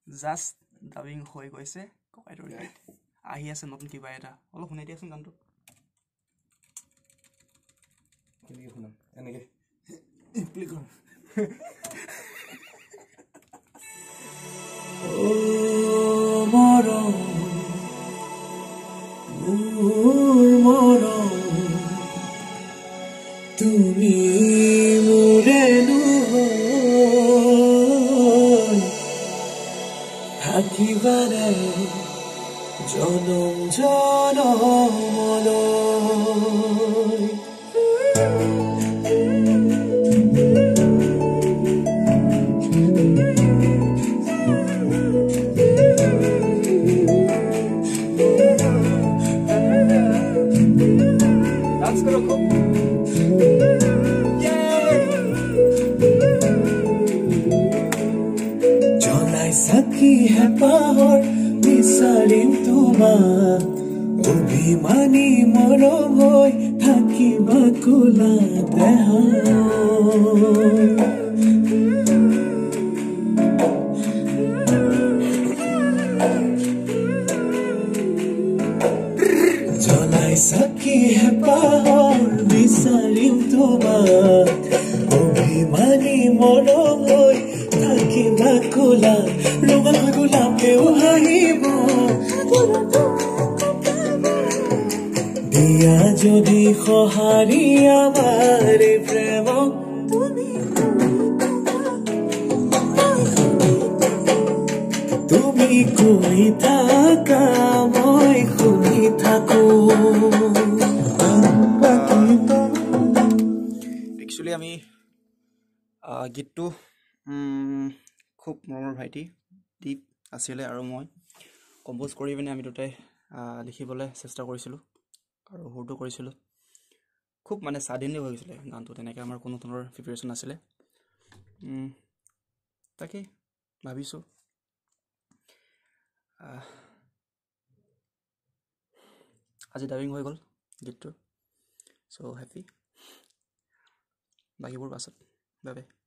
just dubbing হৈ গৈছে ককাইটোৰ গীত আহি আছে নতুন কিবা এটা অলপ শুনাই দিয়াচোন গানটো কেনেকৈ শুনাম এনেকৈ প্লে কৰ মৰম মোৰ মৰম তুমি মোৰে নহয় থাকিবাৰে জনম জনমলৈ জলাই চাকি হেঁপাহৰ বিচাৰিম তোমাক অভিমানী মৰম হৈ থাকিবা কোলা দেহ জলাই চাকি হেঁপাহৰ বিচাৰিম তোমাক অভিমানী মৰম হৈ থাকিবা কোলা ৰঙা গোলাপেও হাঁহিব দিয়া যদি সঁহাৰি আমাৰ প্ৰেমক তুমি কৈ থাকা মই শুনি থাকো একচুৱেলি আমি গীতটো খুব মৰমৰ ভাইটি দীপ আছিলে আৰু মই কম্প'জ কৰি পিনে আমি দুটাই লিখিবলৈ চেষ্টা কৰিছিলোঁ আৰু সুৰটো কৰিছিলোঁ খুব মানে ছাডেনলি হৈ গৈছিলে গানটো তেনেকৈ আমাৰ কোনো ধৰণৰ প্ৰিপেৰেশ্যন নাছিলে তাকে ভাবিছোঁ আজি ডাবিং হৈ গ'ল গীতটো চ' হেপী বাকীবোৰ পাছত বাই বাই